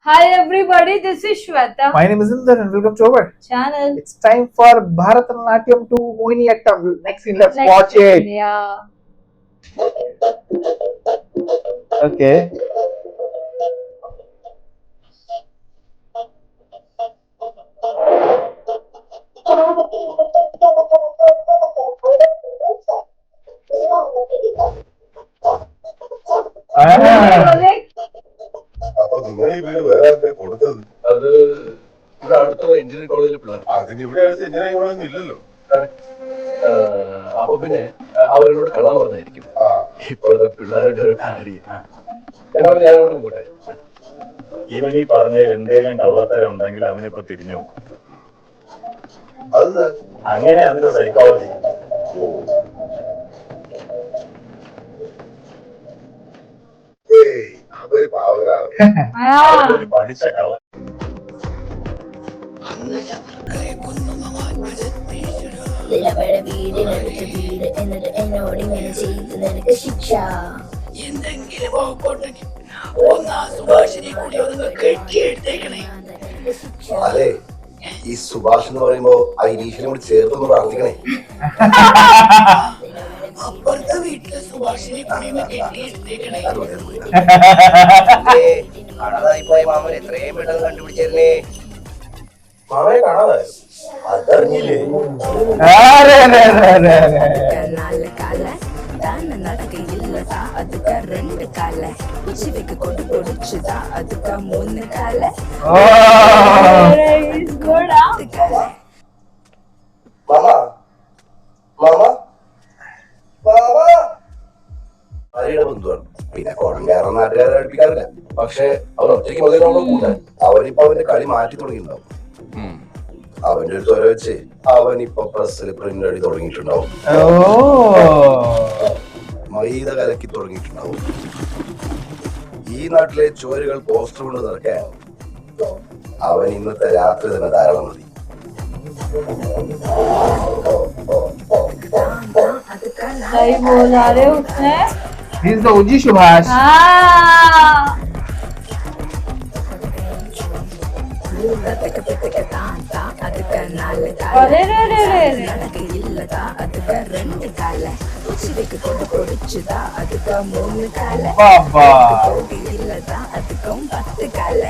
Hi everybody, this is Shweta. My name is Inder and welcome to our Channel. It's time for Bharatanatyam to Mohiniyattam. Next scene, let's watch it. Yeah. Okay. അപ്പൊ നിങ്ങൾ ഈ വീട് വേറെ ആരുടെ കൊടുത്തത്? അത് ഇവിടെ അടുത്തുള്ള എഞ്ചിനീയറിംഗ് കോളേജിലെ പിള്ളേർ. അതിന് ഇവിടെ അടുത്ത് എഞ്ചിനീയറിംഗ് കോളേജ് ഇല്ലല്ലോ. അപ്പൊ പിന്നെ അവരോട് കഥ പറഞ്ഞായിരിക്കും. ഇപ്പോഴത്തെ പിള്ളേരുടെ ഒരു കാര്യം. ഞാനോട് കൂട്ടെ. ഇവൻ ഈ പറഞ്ഞ എന്തെങ്കിലും കള്ളത്തരം ഉണ്ടെങ്കിൽ അവനിപ്പോ തിരിഞ്ഞു. അത് അങ്ങനെ അതിന്റെ സൈക്കോളജി. അവര് പാവങ്ങളാണ്. പഠിച്ച കള്ള നിലവഴ വീടിനടുത്ത് വീട് എന്നിട്ട് എന്നോട് ഇങ്ങനെ ചെയ്ത് നിനക്ക് ശിക്ഷ എന്തെങ്കിലും അതെ, ഈ സുഭാഷ് എന്ന് പറയുമ്പോ ആ ഇനീഷ്യലും കൂടി ചേർത്തൊന്ന് പ്രാർത്ഥിക്കണേ. അപ്പുറത്തെ വീട്ടിലെ സുഭാഷിനെ കാണാതായി പോയ മാമൻ എത്രയും പെട്ടെന്ന് കണ്ടുപിടിച്ചേരുന്നേ. മാമനെ കാണാതായോ? അതറിഞ്ഞില്ലേ? നടക്കയില്ലതാ അതുക രണ്ട് കാല ഉച്ചവയ്ക്ക് കൊണ്ട് പൊടിച്ചതാ അതുക മൂന്ന് കാല മാമ മാമ മാമ ഭാര്യയുടെ ബന്ധുവാണ്. പിന്നെ കുളം കയറാൻ നാട്ടുകാരെ അടുപ്പിക്കാറില്ല. പക്ഷെ അവൻ ഒറ്റയ്ക്ക് മതി നമ്മളെ കൂട്ടാൻ. അവനിപ്പോ അവന്റെ കളി മാറ്റി തുടങ്ങിയിട്ടുണ്ടാവും. അവന്റെ ഒരു ത്വര വെച്ച് അവനിപ്പോ പ്രസ്സിൽ പ്രിന്റ് അടി തുടങ്ങിയിട്ടുണ്ടാവും. മൈദ കലക്കി തുടങ്ങിയിട്ടുണ്ടാവും. ഈ നാട്ടിലെ ചോരുകൾ പോസ്റ്റർ കൊണ്ട് നിറയ്ക്കാൻ അവൻ ഇന്നത്തെ രാത്രി തന്നെ ധാരാളം മതി. सही बोल रहे हो उसने. He is the OG Subhash. अरे रे रे रे रे. നടക്കയില്ലതാ അതുക രണ്ട് കാല ഉച്ചവയ്ക്ക് കൊണ്ട് പൊടിച്ചതാ അതുക മൂന്ന് കാല Baba. പോകയില്ലതാ അതുകം 10 കാല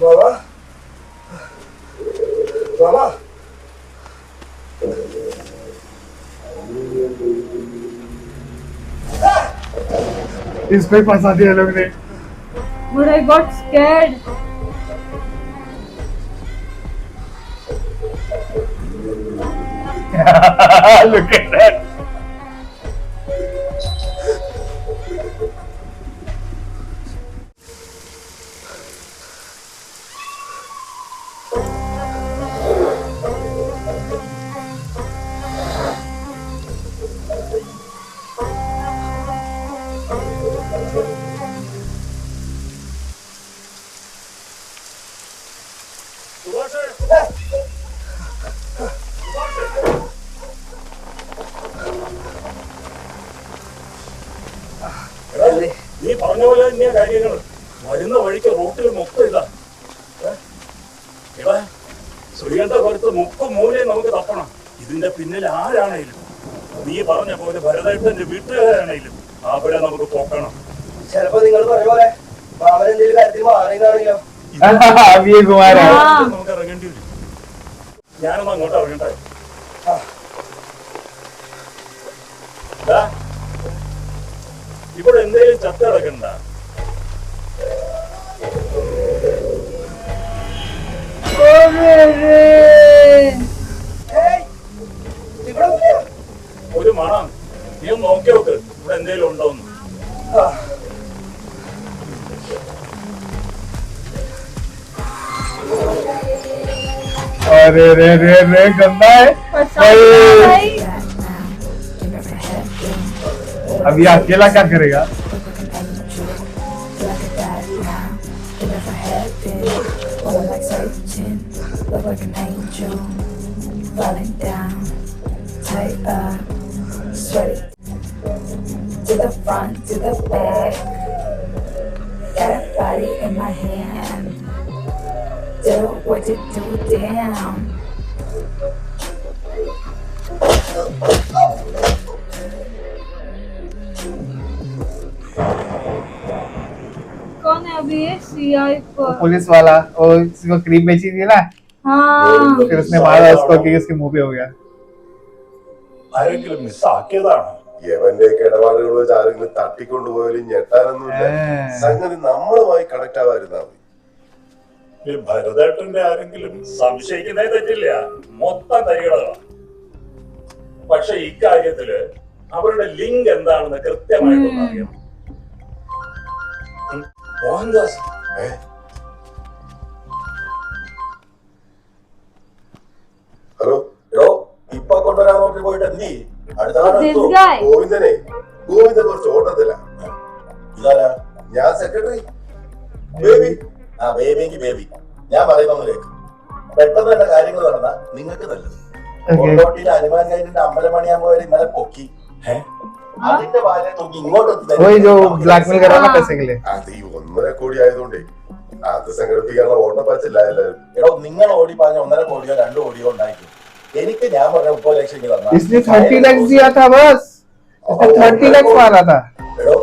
മാമ മാമ इस पे फंसा दिया लोग ने. But I got scared. Look at that. നീ പറഞ്ഞ പോലെ തന്നെയാ കാര്യങ്ങൾ. വരുന്ന വഴിക്ക് റോട്ടിൽ മൊത്തം ഇതാ. ശ്രീകണ്ഠ പുറത്ത് 30 മൂലയും നമുക്ക് തപ്പണം. ഇതിന്റെ പിന്നിൽ ആരാണേലും, നീ പറഞ്ഞ പോലെ ഭരതേട്ടന്റെ വീട്ടുകാരാണേലും അവിടെ നമുക്ക് പോക്കണം. ചിലപ്പോ നിങ്ങൾ പറഞ്ഞ പോലെ മാമൻ എന്തെങ്കിലും കാര്യത്തിൽ മാറിയതാണെങ്കിലോ? अभी कुमार है. നമുക്ക് ഇറങ്ങേണ്ടി വരും. ഞാനൊന്ന് അങ്ങോട്ട് ഇറങ്ങട്ടെ. ഇവിടെ എന്തെങ്കിലും ചത്ത കിടക്കണ്ട. ഒരു മണം നീ ഒന്ന് നോക്കി നോക്ക്, ഇവിടെ എന്തെങ്കിലും ഉണ്ടോന്ന്. अरे रे रे रे गंदा है. भाई अब ये अकेला क्या करेगा? To the front, to the back, got a body in my hand. Do what you do, damn. कौन है अभी ये सीआई पर? पुलिस वाला और इसको क्रीम बेची थी ना, हाँ फिर उसने मारा उसको कि उसके मुंह पे हो गया। ആരെങ്കിലും മിസ്സാക്കിയതാണ്. യവന്റെയൊക്കെ ഇടപാടുകൾ വെച്ച് ആരെങ്കിലും തട്ടിക്കൊണ്ടുപോയാലും ഞെട്ടാനൊന്നുമില്ല. സംഗതി നമ്മളുമായി കണക്ട് ആവാതിരുന്നാ മതി. ഈ ഭരതേട്ടന്റെ ആരെങ്കിലും സംശയിക്കുന്നേ തെറ്റില്ല. മൊത്തം തരികളാണ്. പക്ഷെ ഇക്കാര്യത്തില് അവരുടെ ലിങ്ക് എന്താണെന്ന് കൃത്യമായിട്ടൊന്നും അറിയണം. മോഹൻദാസ് ഹലോ ഇപ്പൊ കൊണ്ടുവരാൻ നോക്കി പോയിട്ട് എന്തി അടുത്ത This guy. ഗോവിന്ദനെ ഗോവിന്ദൻ കുറച്ച് ഓട്ടത്തില്ല. ഇതാരാ? ഞാൻ സെക്രട്ടറി ബേബി. ആ ബേബിക്ക് ബേബി. ഞാൻ പറയുന്നതിലേക്ക് പെട്ടെന്ന് തന്നെ കാര്യങ്ങൾ നടന്ന നിങ്ങൾക്ക് നല്ലത്. കൊണ്ടോട്ടിയിലെ ഹനുമാൻ കൈലിന്റെ അമ്പലമണിയാകുമ്പോ വരെ ഇന്നലെ പൊക്കി. അതിന്റെ വാലെ നോക്കി ഇങ്ങോട്ട് वही जो ब्लैकमेल कर रहा था पैसे के लिए। അത് ഈ 1.5 കോടി ആയതുകൊണ്ടേ അത് സംഘടിപ്പിക്കാനുള്ള ഓട്ടപ്പാച്ചില്ല എല്ലാവരും. എടോ നിങ്ങൾ ഓടി പറഞ്ഞ 1.5 കോടിയോ 2 കോടിയോ ഉണ്ടായിരിക്കും. എനിക്ക് ഞാൻ പറഞ്ഞ 30 ലക്ഷം इसने 30 लाख दिया था बस, इसने 30 लाख मारा था। എടോ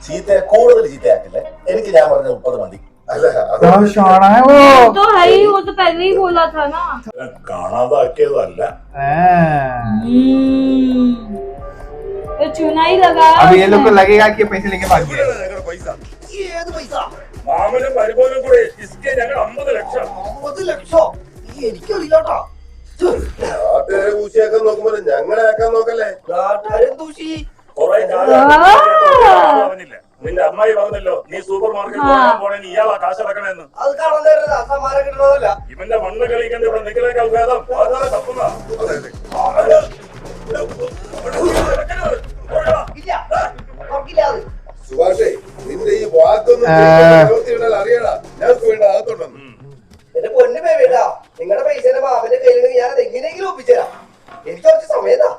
ചീത്തയെ കൂടുതൽ ചീത്തയാക്കില്ലേ. എനിക്ക് ഞാൻ പറഞ്ഞ 30 മതി. അല്ല അത് क्या शाना है वो। तो है ही, वो तो पहले ही बोला था ना। കാണാതാക്കിയതല്ല. तो चूना ही लगाया अब ये लोग को उसने। लगेगा कि पैसे लेके भाग गए। ഞങ്ങളുടെ പൈസ ഏത് പൈസ? മാമനും മരുമോനും കൂടെ ഇസ്കെ ഞങ്ങൾ 50 ലക്ഷം. 50 ലക്ഷം? എനിക്കറിയില്ലാട്ടോ. നാട്ടുകാരെ പൂശിയാക്കാൻ നോക്കുമ്പോൾ ഞങ്ങളെ ആക്കാൻ നോക്കല്ലേ. നാട്ടുകാരും ദൂഷി. കുറെ കാലം അവനില്ല. നിന്റെ അമ്മായി പറഞ്ഞല്ലോ നീ സൂപ്പർ മാർക്കറ്റ് പോകാൻ പോണേന് ഇയാളാ കാശിറക്കണെന്ന്. അത് കാണാൻ തരുന്നത് അസമാരം കിട്ടണതല്ല. ഇവന്റെ മണ്ണ് കളിക്കുന്ന ഇവിടെ നിൽക്കുന്നേക്കാൾ ഭേദം അതാണ് തപ്പുക. ഇല്ല ഉറക്കില്ല അത്. സുഭാഷേ നിന്റെ ഈ വാക്കൊന്നും അറിയടാ. ഞങ്ങൾക്ക് വേണ്ട അകത്തുണ്ടെന്ന്. എന്റെ പൊന്നു ബേബിട്ടാ, നിങ്ങളുടെ പൈസയുടെ മാമന്റെ കയ്യിലെങ്കിൽ ഞാൻ അത് എങ്ങനെയെങ്കിലും ഒപ്പിച്ചുതരാം. എനിക്ക് കുറച്ച് സമയത്താ.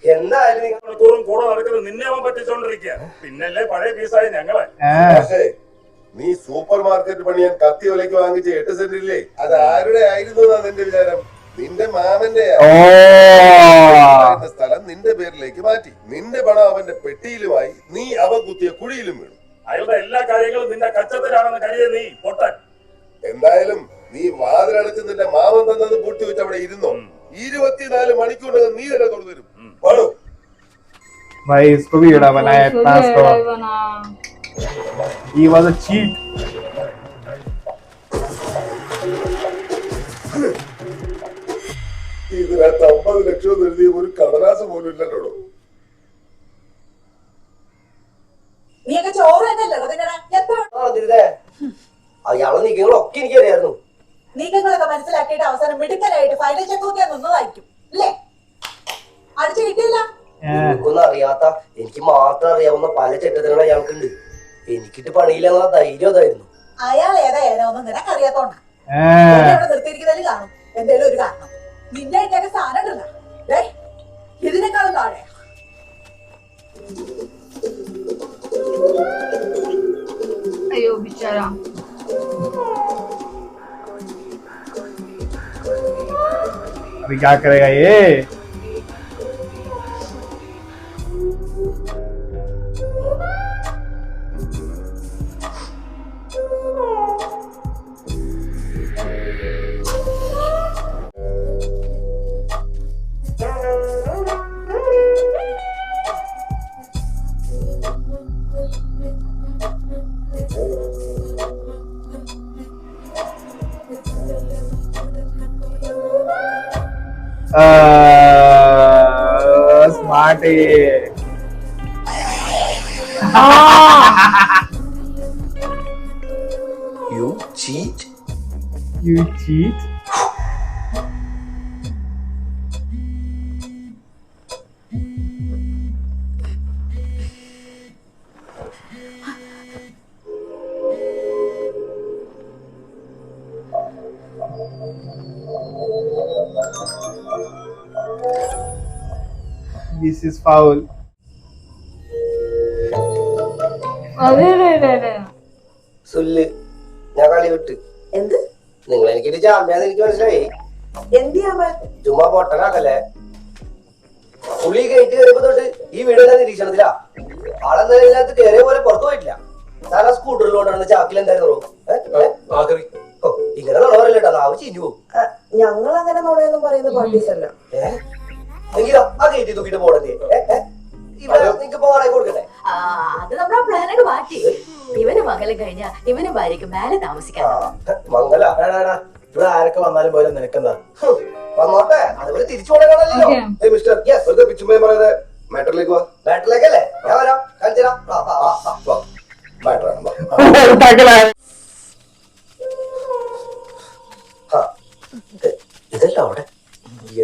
എന്തായാലും നിങ്ങൾ മണിക്കൂറും കൂടെ നടക്കുന്നത് നിന്നെ അവൻ പറ്റിച്ചോണ്ടിരിക്കുക. പിന്നല്ലേ പഴയ പീസായി ഞങ്ങളെ. സുഭാഷേ നീ സൂപ്പർ മാർക്കറ്റ് പണിയാൻ കത്തി വിലയ്ക്ക് വാങ്ങിച്ച 8 സെന്റ് ഇല്ലേ, അത് ആരുടെ ആയിരുന്നു എന്നാ നിന്റെ വിചാരം? നിന്റെ മാമന്റെ സ്ഥലം നിന്റെ പേരിലേക്ക് മാറ്റി. നിന്റെ പണം അവന്റെ പെട്ടിയിലുമായി, നീ അവൻ കുത്തിയ കുഴിയിലും വീണു. അയാളുടെ എല്ലാ കാര്യങ്ങളും നിന്റെ കച്ചത്തിലാണെന്ന് കരുതിയ നീ പൊട്ടൻ. എന്തായാലും നീ വാതിലടച്ച് നിന്റെ മാമൻ തന്നത് പൂട്ടി വെച്ച് അവിടെ ഇരുന്നോ. 24 മണിക്കൂറിനകം നീ തന്നെ തുറന്നു പാടോ. भाई इसको भी एड़ा बनाया इतना इसको इसको। भी बना। He was a cheat। ഇതിനകത്ത് 50 ലക്ഷം എഴുതിയ ഒരു കടലാസ് പോലും ഇല്ലല്ലോ. നീയൊക്കെ ചോറ് തന്നെയല്ലോ തിന്നണേ. എത്ര അയാളെ നീക്കങ്ങളൊക്കെ എനിക്കറിയായിരുന്നു. നീക്കങ്ങളൊക്കെ മനസ്സിലാക്കിയിട്ട് അവസാനം മിടുക്കലായിട്ട് ഫൈനൽ ചെക്ക് നോക്കിയാൽ നിന്നതായിരിക്കും അല്ലേ? അടിച്ചു കിട്ടിയില്ല. എനിക്കൊന്നും അറിയാത്ത, എനിക്ക് മാത്രം അറിയാവുന്ന പല ചെറ്റത്തരങ്ങൾ അയാൾക്കുണ്ട്. എനിക്കിട്ട് പണിയില്ല എന്നുള്ള ധൈര്യം അതായിരുന്നു. അയാൾ ഏതാ ഏതാണെന്ന് നിനക്കറിയാത്തോണ്ടാ ഇവിടെ നിർത്തിയിരിക്കുന്നതിൽ കാണും എന്തേലും ഒരു കാരണം. നിന്നെ ഇട്ടൊക്കെ സാധനം ഉണ്ടല്ലോ ഇതിനേക്കാളും താഴെ. अयो बेचारा। अभी क्या करेगा ये। स्मार्ट है ये। You cheat? You cheat? This is foul. അതെ അതെ അതെ അതെ സുല്ല് ഞാൻ കളി വിട്ട്. എന്ത് നിങ്ങൾ എനിക്ക് ചാമ്പ്യാന്ന് എനിക്ക് മനസ്സിലായി. എന്തിയാ ചുമ്മാ പൊട്ടനാക്കല്ലേ. പുള്ളി കയറ്റി കയറിയപ്പോ തൊട്ട് ഈ വീടിന്റെ നിരീക്ഷണത്തിലാ. ആളെന്തായാലും ഇതിനകത്ത് കയറിയ പോലെ പുറത്തു പോയിട്ടില്ല. സാധാ സ്കൂട്ടറിലോട്ടാണ് ചാക്കിൽ എന്തായിരുന്നു ഇങ്ങനെ നുണവരല്ല കേട്ടോ, നാവ് ചീഞ്ഞു പോകും. ഞങ്ങൾ അങ്ങനെ നുണയൊന്നും പറയുന്ന പാർട്ടീസല്ല. എങ്കിലോ ആ കയറ്റി തൂക്കിട്ട് പോടല്ലേ ഇവിടെ നിങ്ങക്ക് പോകാനായി കൊടുക്കട്ടെ. അത് നമ്മളാ പ്ലാനൊക്കെ മാറ്റി. ഇവന് മംഗലം കഴിഞ്ഞാ ഇവന് ഭാര്യക്ക് മേലെ താമസിക്കാം. മംഗല ഇവിടെ ആരൊക്കെ വന്നാലും പോലെ നിനക്കെന്താ? വന്നോട്ടെ, അതുപോലെ തിരിച്ചു പോകണല്ലോ. Okay. മിസ്റ്റർ വെറുതെ പിച്ചുമേ പറയാതെ മാറ്ററിലേക്ക് വാ. ബാറ്റിലേക്കല്ലേ ഞാൻ വരാം, കളിച്ചരാം. മാറ്ററാണ് ഇതല്ല അവിടെ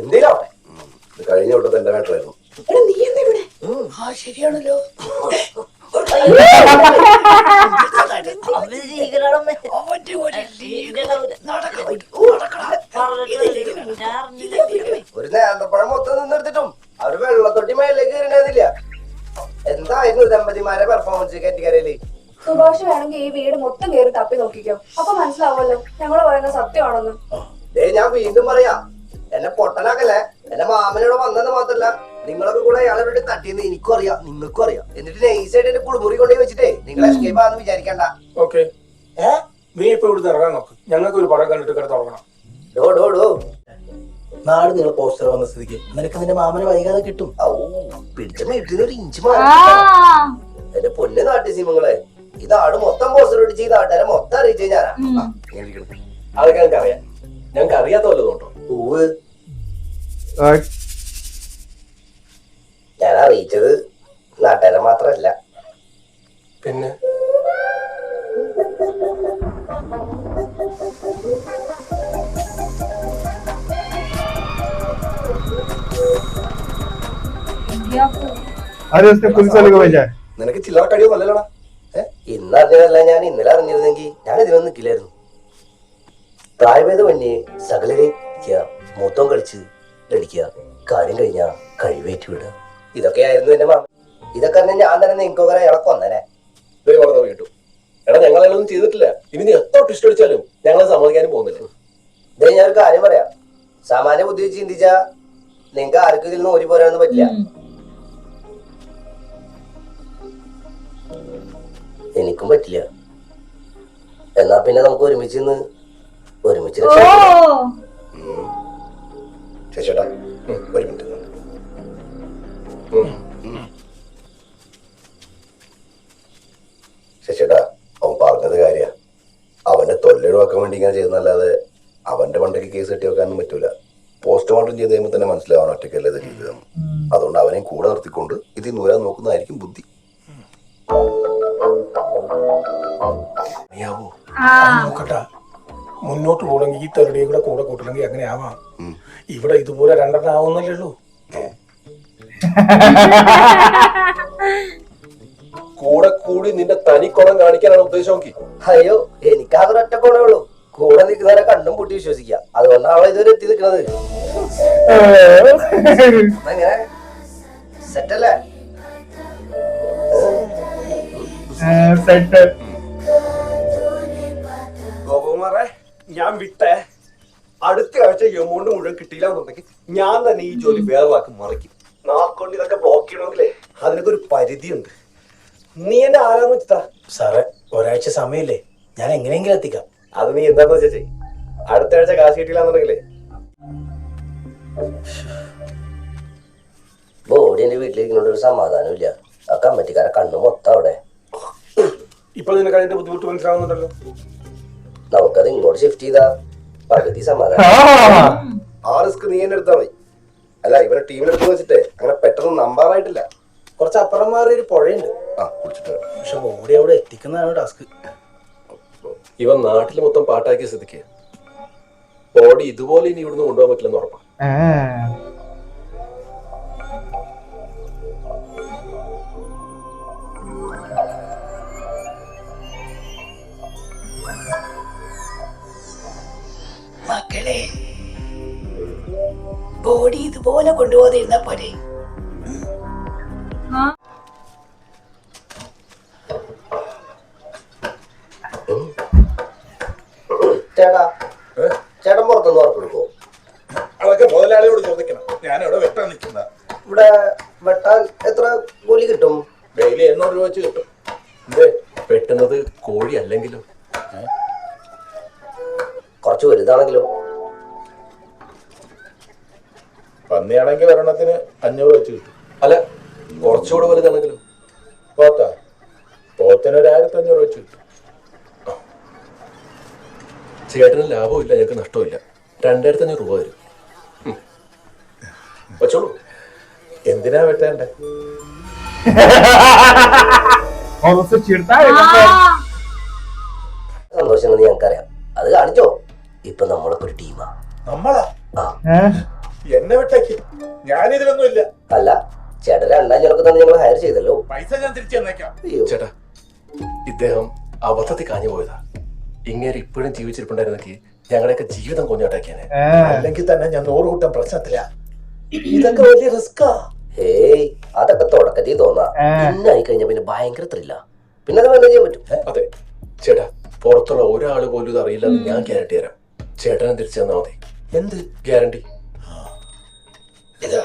എന്തേലും അവിടെ കഴിഞ്ഞ വിട്ടത് എന്റെ മാറ്ററായിരുന്നു. നീ എന്താ ഇവിടെ? ശരിയാണല്ലോ. ഒരു നേന്ത്രപ്പഴം മൊത്തം നിന്നെടുത്തിട്ടും അവര് വെള്ളത്തൊട്ടി മേലേക്ക് കയറില്ല. എന്തായിരുന്നു ദമ്പതിമാരെ പെർഫോമൻസ് കയറ്റിക്കരയില്? സുഭാഷ് വേണമെങ്കിൽ ഈ വീട് മൊത്തം കയറി തപ്പി നോക്കിക്കോ, അപ്പൊ മനസ്സിലാവുമല്ലോ ഞങ്ങള് പറയുന്ന സത്യമാണെന്ന്. ഞാൻ വീണ്ടും പറയാം, എന്നെ പൊട്ടനാക്കല്ലേ. എന്റെ മാമനോട് വന്നെന്ന് മാത്രല്ല, നിങ്ങളൊക്കെ കൂടെ അയാളെ വേണ്ടി തട്ടിയെന്ന് എനിക്കും അറിയാം, നിങ്ങൾക്കും അറിയാം. എന്നിട്ട് നൈസായിട്ട് എന്റെ കുളിമുറി കൊണ്ടുപോയി വെച്ചിട്ടേ നിങ്ങൾ എസ്കേപ്പ് ആണെന്ന് വിചാരിക്കണ്ട. ഓക്കെ, നീ ഇപ്പൊ ഇവിടുന്ന് ഇറങ്ങാൻ നോക്ക്. ഞങ്ങൾക്ക് ഒരു പടം കണ്ടിട്ട് കിടന്ന് തുടങ്ങണം. ഡോ നാട് നിങ്ങൾ പോസ്റ്റർ വന്ന സ്ഥിതിക്ക് നിനക്ക് നിന്റെ മാമന് വൈകാതെ കിട്ടും. പിടിച്ച വീട്ടിൽ ഒരു ഇഞ്ച് മാറി എന്റെ പൊന്നെ നാട്ടിൽ സിമങ്ങളെ. ഈ നാട് മൊത്തം പോസ്റ്റർ പിടിച്ച് ഈ നാട്ടുകാരെ മൊത്തം അറിയിച്ചു ഞാനാ. അതൊക്കെ ഞങ്ങൾക്ക് അറിയാം. ഞങ്ങൾക്ക് അറിയാത്ത വല്ലതുണ്ടോ? ഞാൻ അറിയിച്ചത് നാട്ടുകാരെ മാത്രല്ല. പിന്നെ अरे उसने पुलिस वाले को भेजा है. നിനക്ക് ചില്ലറ കഴിയൊന്നും അല്ലല്ലോടാ. ഇന്ന് അറിഞ്ഞതല്ല, ഞാൻ ഇന്നലെ അറിഞ്ഞിരുന്നെങ്കിൽ ഞാൻ ഇതിനൊന്നും നിൽക്കില്ലായിരുന്നു. പ്രായഭേദമന്യേ സകലരേക്കുക, മൊത്തം കളിച്ച് ലടിക്കുക, കാര്യം കഴിഞ്ഞാ കഴിവേറ്റി വിടുക. ഇതൊക്കെയായിരുന്നു എന്റെ മാമൻ. ഇതൊക്കെ അറിഞ്ഞ ഞാൻ തന്നെ നിങ്ങൾക്കൊക്കെ അയാളെ കൊന്നനെ. പറഞ്ഞു കേട്ടു. എടാ ഞങ്ങളൊന്നും ചെയ്തിട്ടില്ല. ഇനി നീ എത്ര ടിസ്റ്റ് അടിച്ചാലും ഞങ്ങൾ സമ്മതിക്കാനും പോകുന്നില്ല. ഇതേ ഞാനൊരു കാര്യം പറയാം. സാമാന്യ ബുദ്ധി വെച്ച് ചിന്തിച്ചാ നിങ്ങൾക്ക് ആർക്കും ഇതിൽ നിന്ന് ഓരി പോരാനൊന്നും പറ്റില്ല. എനിക്കും പറ്റില്ല. എന്നാ പിന്നെ നമുക്ക് ഒരുമിച്ച് ചേച്ചേട്ടാ ഒരു മിനിറ്റ്. ചേച്ചേട്ടാ അവൻ പറഞ്ഞത് കാര്യ. അവന്റെ തൊല്ലൊഴിവാക്കാൻ വേണ്ടി ഇങ്ങനെ ചെയ്യുന്നല്ലാതെ അവന്റെ പണ്ടൊക്കെ കേസ് കെട്ടി വെക്കാനൊന്നും പറ്റൂല. പോസ്റ്റ്മോർട്ടം ചെയ്ത് കഴിയുമ്പോൾ തന്നെ മനസ്സിലാവാൻ ഒറ്റയ്ക്കല്ലേ ഇത് ചെയ്തതെന്ന്. അതുകൊണ്ട് അവനെയും കൂടെ നിർത്തിക്കൊണ്ട് ഇതിൽ നൂരാൻ നോക്കുന്നതായിരിക്കും ബുദ്ധി. നോക്കട്ടാ, മുന്നോട്ട് പോകണമെങ്കിൽ ഈ തെരടിയെ കൂടെ കൂടെ കൂട്ടണമെങ്കിൽ അങ്ങനെ ആവാം. ഇവിടെ ഇതുപോലെ രണ്ടെണ്ണം ആവുന്നല്ലേ ഉള്ളൂ. കൂടെ കൂടി നിന്റെ തനിക്കുണം കാണിക്കാനാണ് ഉദ്ദേശം. നോക്കി അയ്യോ, എനിക്കാകെ ഒറ്റ കൊണേ ഉള്ളൂ. കൂടെ നിൽക്കുന്നവരെ കണ്ടും പൂട്ടി വിശ്വസിക്കുക. അതുകൊണ്ടാണ് അവളെ ഇതുവരെ എത്തി നിൽക്കുന്നത്. എങ്ങനെ സെറ്റല്ലേ? ഗോപകുമാറെ, ഞാൻ വിട്ടേ. അടുത്ത ആഴ്ച എമൗണ്ട് മുഴുവൻ കിട്ടിയില്ല എന്നുണ്ടെങ്കിൽ ഞാൻ തന്നെ ഈ ജോലി വേറൊരാൾക്ക് മറിക്കും. നാക്കൊണ്ട് ഇതൊക്കെ ബ്ലോക്ക് ചെയ്യണമെങ്കിലേ അതിനൊക്കെ ഒരു പരിധിയുണ്ട്. നീ എന്നെ ആരാന്ന് വെച്ചാ സാറേ, ഒരാഴ്ച സമയമില്ലേ, ഞാൻ എങ്ങനെയെങ്കിലും എത്തിക്കാം. അത് നീ എന്താന്ന് വെച്ചാ ചെയ്. അടുത്ത ആഴ്ച കാശ് കിട്ടിയില്ല എന്നുണ്ടെങ്കിലേ ബോഡി എന്റെ വീട്ടിലിരിക്കുന്നോണ്ട് ഒരു സമാധാനം ഇല്ല. ആ കമ്മിറ്റിക്കാരെ കണ്ണു മൊത്തം അവിടെ. ഇപ്പൊ നിനക്ക് അതിന്റെ ബുദ്ധിമുട്ട് മനസ്സിലാവുന്നുണ്ടല്ലോ. നമുക്കത് ഇങ്ങോട്ട് ഷിഫ്റ്റ് ചെയ്താ പകുതി സമാധാനം. ആ റിസ്ക് നീ എന്നെ എടുത്താൽ മതി. അല്ല, ഇവരെ ടീമിലെടുത്ത് വെച്ചിട്ടേ അങ്ങനെ പെട്ടെന്ന് നമ്പാറായിട്ടില്ല. കുറച്ച് അപ്പുറം മാറി ഒരു പുഴയുണ്ട്. പക്ഷെ ബോഡി അവിടെ എത്തിക്കുന്നതാണ് ടാസ്ക്. ഇവൻ നാട്ടിൽ മൊത്തം പാട്ടാക്കിയ സ്ഥിതിക്ക് ബോഡി ഇതുപോലെ ഇനി ഇവിടുന്ന് കൊണ്ടുപോകാൻ പറ്റില്ലെന്ന് ഉറപ്പാണ്. മക്കളെ, ബോഡി ഇതുപോലെ കൊണ്ടുപോകാതിരുന്നാ പോരെ. ഉണ്ടാക്കാൻ എത്ര കൂലി കിട്ടും? ഡെയിലി 800 രൂപ വെച്ച് കിട്ടും. എന്തേ പെട്ടെന്നത് കോഴി അല്ലെങ്കിലോ? കുറച്ച് വലുതാണെങ്കിലോ? പന്നിയാണെങ്കിൽ ഒരെണ്ണത്തിന് 500 വെച്ച് കിട്ടും. അല്ല കുറച്ചുകൂടെ വലുതാണെങ്കിലോ? പോത്തിന് 1500 വെച്ച് കിട്ടും. ചേട്ടന് ലാഭമില്ല, ഞങ്ങൾക്ക് നഷ്ടമില്ല. 2500 രൂപ വരും. വെച്ചോളൂ. എന്തിനാ വെട്ടേണ്ടേ? സന്തോഷം ഞങ്ങൾക്കറിയാം, അത് കാണിച്ചോ. ഇപ്പൊ നമ്മളൊക്കെ ഒരു ടീമാ. നമ്മളാ? എന്നെ വിട്ടേക്ക്, ഞാനിതിലൊന്നും ഇല്ല. അല്ല ചേട്ടൻ 2000 തന്നെ ഞങ്ങൾ ഹയർ ചെയ്തല്ലോ. പൈസ ഞാൻ തിരിച്ചു തന്നേക്കാം. ചേട്ടാ, ഇദ്ദേഹം അബദ്ധത്തിൽ കാഞ്ഞു പോയതാ. ഇങ്ങനെ ഇപ്പോഴും ജീവിച്ചിരിപ്പുണ്ടായിരുന്നെങ്കിൽ ഞങ്ങളുടെയൊക്കെ ജീവിതം കൊഞ്ഞാട്ടാക്കിയാനെ. അല്ലെങ്കിൽ തന്നെ ഞാൻ 100 കൂട്ടം പ്രശ്നത്തില. ഇതൊക്കെ വലിയ റിസ്കാ. ഹേയ്, അതൊക്കെ തുടക്കത്തിൽ തോന്നാ, പിന്നായി കഴിഞ്ഞ പിന്നെ ഭയങ്കര ത്രില്ല. പിന്നെ അത് മാനേജ് ചെയ്യാൻ പറ്റും. അതെ ചേട്ടാ, പുറത്തുള്ള ഒരാള് പോലും ഇത് അറിയില്ല. ഞാൻ ഗ്യാരണ്ടി തരാം. ചേട്ടനെ തിരിച്ചു തന്നാ മതി. എന്ത് ഗ്യാരണ്ടി? ഇതാ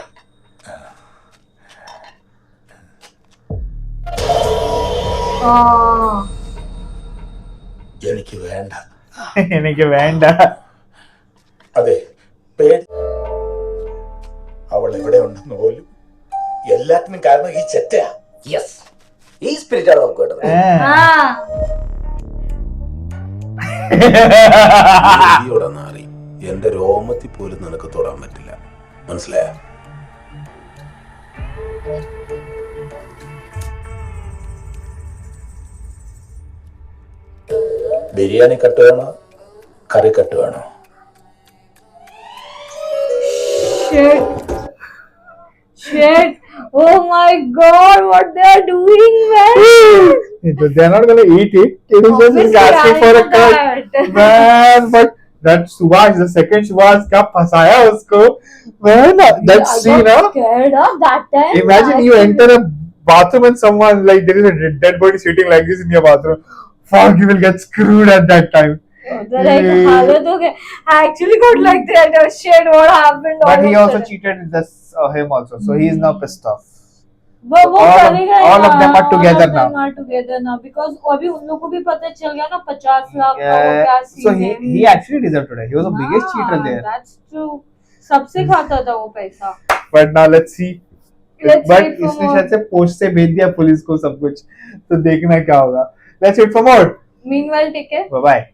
എനിക്ക് വേണ്ട. എനിക്ക് വേണ്ട. അതെ, പേടി. അവൾ എവിടെ ഉണ്ടെന്ന് പോലും. എല്ലാത്തിനും കാരണം ഈ ചെറ്റയാ. യെസ്, ഈ സ്പിരിറ്റാണ് നമുക്ക് വേണ്ടത്. മാറി എന്റെ രോമത്തിൽ പോലും നിനക്ക് തൊടാൻ പറ്റില്ല, മനസ്സിലായ? ബിരിയാണി കട്ട് വേണോ, കറി കട്ട് വേണോ? Shit. Oh my god, what they are doing, man? They're not gonna eat it. It is just asking for a cut. Man, but that Subhash, the second Subhash का फंसाया उसको. Man, that scene, huh? Scared of that time. Imagine you enter a bathroom and someone like there is a dead body sitting like this in your bathroom. Fuck, you will get screwed at that time. They're like, हालत हो गया. I actually got like that. Oh shit, what happened? But he also cheated this him also, so he is now pissed off. But वो all करेगा ही of ना, them are together all of now. them are together now because अभी उन लोगों को भी पता चल गया ना 50 लाख का वो क्या So सीन है. he actually deserved today. He was the biggest cheater there. That's true. सबसे खाता था वो पैसा. But now let's see. Let's But wait for इसने more. शायद से पोस्ट से भेज दिया पुलिस को सब कुछ, तो देखना क्या होगा. Let's wait for more. Meanwhile, take care. Bye bye.